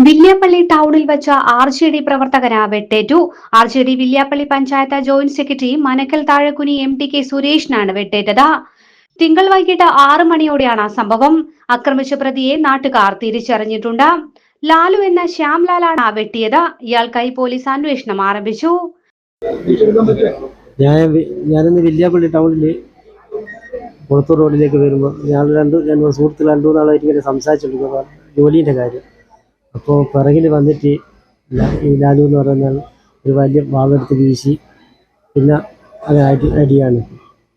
വില്യാപ്പള്ളി ടൗണിൽ വെച്ച ആർ.ജെ.ഡി പ്രവർത്തകന് വെട്ടേറ്റു. ആർ.ജെ.ഡി Villiappally panchayat joint secretary Manakkal Thazhakkuni എം.ടി.കെ സുരേഷിനാണ് വെട്ടേറ്റത്. തിങ്കൾ വൈകിട്ട് 6 മണിയോടെയാണ് സംഭവം. ആക്രമിച്ച പ്രതിയെ നാട്ടുകാർ തിരിച്ചറിഞ്ഞിട്ടുണ്ട്. ലാലു എന്ന ശ്യാംലാലാണ് വെട്ടിയത്. ഇയാൾക്കായി പോലീസ് അന്വേഷണം ആരംഭിച്ചു. ഞാനിന്ന് വില്യാപ്പള്ളി ടൗണിൽ പുറത്തൂർ റോഡിലേക്ക് വരുമ്പോൾ ഞാൻ രണ്ട് സുഹൃത്തുക്കൾ 2-3 നാളായിട്ട് ഇങ്ങനെ സംസാരിച്ചുകൊണ്ടിരിക്കുക ജോലീൻ്റെ കാര്യം. അപ്പോൾ പിറകിൽ വന്നിട്ട് ഈ ലാലു എന്ന് പറയുന്ന ഒരു വലിയ വാളെടുത്ത് വീശി, പിന്നെ അത് അടിയാണ്.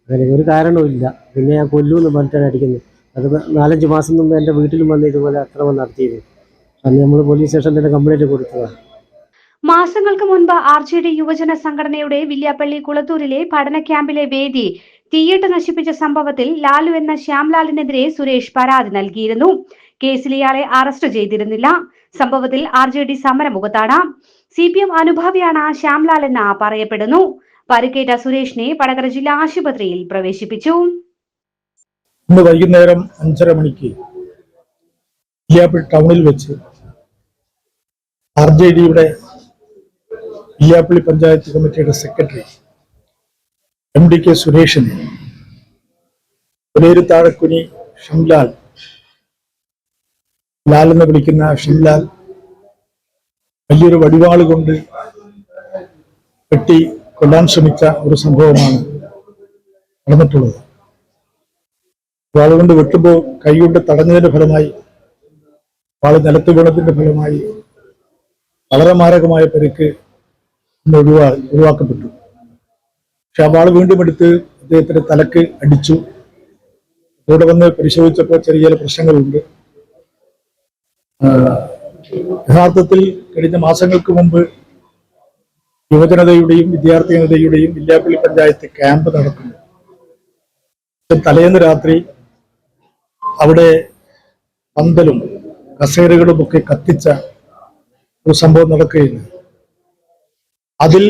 അങ്ങനെ ഒരു കാരണവുമില്ല. പിന്നെ ഞാൻ കൊല്ലുമെന്ന് പറഞ്ഞിട്ടാണ് അടിക്കുന്നത്. അത് 4-5 മാസം മുമ്പ് എൻ്റെ വീട്ടിലും വന്ന് ഇതുപോലെ അക്രമം നടത്തിയിരുന്നു. അന്ന് നമ്മൾ പോലീസ് സ്റ്റേഷനിൽ തന്നെ കംപ്ലൈൻറ്റ് കൊടുത്തതാണ്. മാസങ്ങൾക്ക് മുൻപ് ആർ.ജെ.ഡി യുവജന സംഘടനയുടെ വില്യാപ്പള്ളി കുളത്തൂരിലെ പഠന ക്യാമ്പിലെ വേദി തീയിട്ട് നശിപ്പിച്ച സംഭവത്തിൽ ലാലു എന്ന ശ്യാംലാലിനെതിരെ സുരേഷ് പരാതി നൽകിയിരുന്നു. കേസിൽ ഇയാളെ അറസ്റ്റ് ചെയ്തിരുന്നില്ല. സംഭവത്തിൽ ആർ.ജെ.ഡി സമരമുഖത്താണ്. CPM അനുഭാവിയാണ് ശ്യാംലാൽ എന്ന് പറയപ്പെടുന്നു. പരിക്കേറ്റ സുരേഷിനെ വടകര ജില്ലാ ആശുപത്രിയിൽ പ്രവേശിപ്പിച്ചു. ഇന്ന് വൈകുന്നേരം 5:30 മണിക്ക് വില്യാപ്പള്ളി ടൗണിൽ വെച്ച് ആർ.ജെ.ഡിയുടെ വില്യാപ്പള്ളി പഞ്ചായത്ത് കമ്മിറ്റിയുടെ സെക്രട്ടറി എം.ടി.കെ സുരേഷിനെ പുലേര് താഴക്കുനി ഷംലാൽ, ലാൽ എന്ന് വിളിക്കുന്ന ഷംലാൽ വലിയൊരു വടിവാള് കൊണ്ട് വെട്ടി കൊല്ലാൻ ശ്രമിച്ച ഒരു സംഭവമാണ് നടന്നിട്ടുള്ളത്. വാളുകൊണ്ട് വെട്ടുമ്പോൾ കൈകൊണ്ട് തടഞ്ഞതിന്റെ ഫലമായി വാള് നിലത്ത് വീണതിന്റെ ഫലമായി വളരെ മാരകമായ പരിക്ക് ഒഴിവാക്കപ്പെട്ടു. പക്ഷെ ആ വാള് വീണ്ടും എടുത്ത് അദ്ദേഹത്തിന്റെ തലക്ക് അടിച്ചു. ഇവിടെ വന്ന് പരിശോധിച്ചപ്പോൾ ചെറിയ ചില പ്രശ്നങ്ങളുണ്ട്. യഥാർത്ഥത്തിൽ കഴിഞ്ഞ മാസങ്ങൾക്ക് മുമ്പ് യുവജനതയുടെയും വിദ്യാർത്ഥി ജനതയുടെയും വില്യാപ്പള്ളി പഞ്ചായത്ത് ക്യാമ്പ് നടക്കുന്നു. തലേന്ന് രാത്രി അവിടെ പന്തലും കസേരകളും ഒക്കെ കത്തിച്ച ഒരു സംഭവം നടക്കുകയാണ്. അതിൽ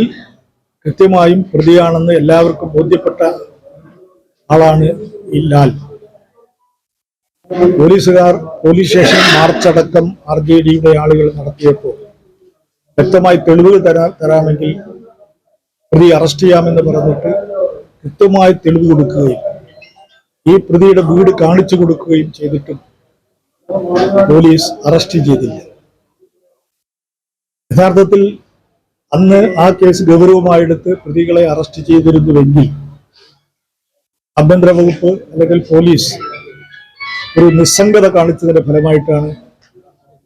കൃത്യമായും പ്രതിയാണെന്ന് എല്ലാവർക്കും ബോധ്യപ്പെട്ട ആളാണ് ഈ ലാൽ. പോലീസുകാർ പോലീസ് സ്റ്റേഷൻ മാർച്ചടക്കം ആർ.ജെ.ഡിയുടെ ആളുകൾ നടത്തിയപ്പോൾ വ്യക്തമായി തെളിവുകൾ തരാമെങ്കിൽ പ്രതി അറസ്റ്റ് ചെയ്യാമെന്ന് പറഞ്ഞിട്ട് കൃത്യമായി തെളിവ് കൊടുക്കുകയും ഈ പ്രതിയുടെ വീട് കാണിച്ചു കൊടുക്കുകയും ചെയ്തിട്ടും പോലീസ് അറസ്റ്റ് ചെയ്തില്ല. യഥാർത്ഥത്തിൽ അന്ന് ആ കേസ് ഗൗരവമായെടുത്ത് പ്രതികളെ അറസ്റ്റ് ചെയ്തിരുന്നുവെങ്കിൽ ആഭ്യന്തര വകുപ്പ് അല്ലെങ്കിൽ പോലീസ് ഒരു നിസ്സംഗത കാണിച്ചതിന്റെ ഫലമായിട്ടാണ്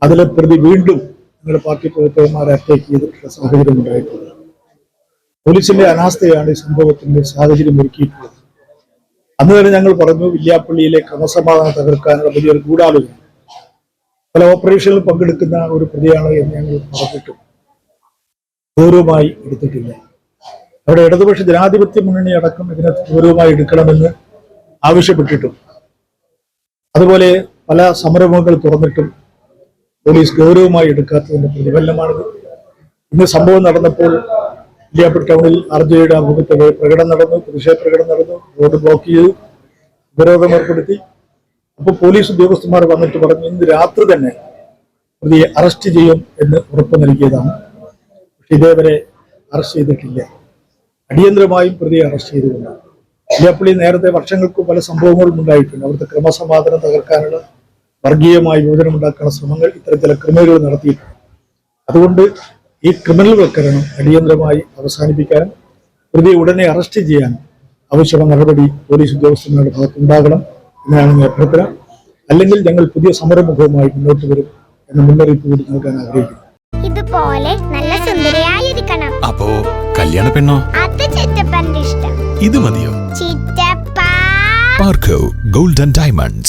അതിലെ പ്രതി വീണ്ടും നിങ്ങളുടെ പാർട്ടി പ്രവർത്തകന്മാരെ അറ്റാക്ക് ചെയ്തിട്ടുള്ള സാഹചര്യം ഉണ്ടായിട്ടുള്ളത്. പോലീസിന്റെ അനാസ്ഥയാണ് ഈ സംഭവത്തിന്റെ സാഹചര്യം ഒരുക്കിയിട്ടുള്ളത്. അന്ന് തന്നെ ഞങ്ങൾ പറഞ്ഞു, വില്യാപ്പള്ളിയിലെ ക്രമസമാധാനം തകർക്കാനുള്ള വലിയൊരു ഗൂഢാലോചന പല ഓപ്പറേഷനിൽ പങ്കെടുക്കുന്ന ഒരു പ്രതിയാണ് എന്ന് ഞങ്ങൾ പറഞ്ഞിട്ടും ഗൗരവമായി എടുത്തിട്ടില്ല. അവിടെ ഇടതുപക്ഷ ജനാധിപത്യ മുന്നണി അടക്കം ഇതിനെ ഗൗരവമായി എടുക്കണമെന്ന് ആവശ്യപ്പെട്ടിട്ടും അതുപോലെ പല സംരംഭങ്ങൾ തുറന്നിട്ടും പോലീസ് ഗൗരവമായി എടുക്കാത്തതിന്റെ പ്രതിഫലനമാണിത്. ഇന്ന് സംഭവം നടന്നപ്പോൾ വില്യാപ്പള്ളി ടൗണിൽ ആർ.ജെ.ഡിയുടെ ആഭിമുഖ്യത്തിൽ പ്രകടനം നടന്നു, പ്രതിഷേധ പ്രകടനം നടന്നു, റോഡ് ബ്ലോക്ക് ചെയ്തു, ഉപരോധം ഏർപ്പെടുത്തി. അപ്പോൾ പോലീസ് ഉദ്യോഗസ്ഥന്മാർ വന്നിട്ട് പറഞ്ഞു ഇന്ന് രാത്രി തന്നെ പ്രതിയെ അറസ്റ്റ് ചെയ്യും എന്ന് ഉറപ്പ് നൽകിയതാണ്. പക്ഷെ ഇതേവരെ അറസ്റ്റ് ചെയ്തിട്ടില്ല. അടിയന്തരമായും പ്രതിയെ അറസ്റ്റ് ചെയ്തുകൊണ്ടാണ്. വില്യാപ്പള്ളി നേരത്തെ വർഷങ്ങൾക്ക് പല സംഭവങ്ങളും ഉണ്ടായിട്ടുണ്ട്. അവിടുത്തെ ക്രമസമാധാനം തകർക്കാനുള്ള വർഗീയമായ യുവജനമുണ്ടാക്കാനുള്ള ശ്രമങ്ങൾ ഇത്തരത്തിലെ ക്രിമിനലുകൾ നടത്തിയിട്ടുണ്ട്. അതുകൊണ്ട് ഈ ക്രിമിനൽ വൽക്കരണം അടിയന്തരമായി അവസാനിപ്പിക്കാനും പ്രതിയെ ഉടനെ അറസ്റ്റ് ചെയ്യാനും ആവശ്യമായ നടപടി പോലീസ് ഉദ്യോഗസ്ഥന്മാരുടെ ഭാഗത്തുണ്ടാകണം എന്നാണ് അഭ്യർത്ഥന. അല്ലെങ്കിൽ ഞങ്ങൾ പുതിയ സമരമുഖവുമായി മുന്നോട്ട് വരും എന്ന മുന്നറിയിപ്പ് കൂടി നൽകാൻ ആഗ്രഹിക്കുന്നു. ഇതുപോലെ നല്ല സുന്ദരിയായിരിക്കണം. അപ്പോ കല്യാണ പെണ്ണോ? അത് ചിറ്റപ്പന്റെ ഇഷ്ടം. ഇത് മതിയോ? ചിറ്റപ്പ. പാർക്കോ ഗോൾഡൻ ഡയമണ്ട്സ്.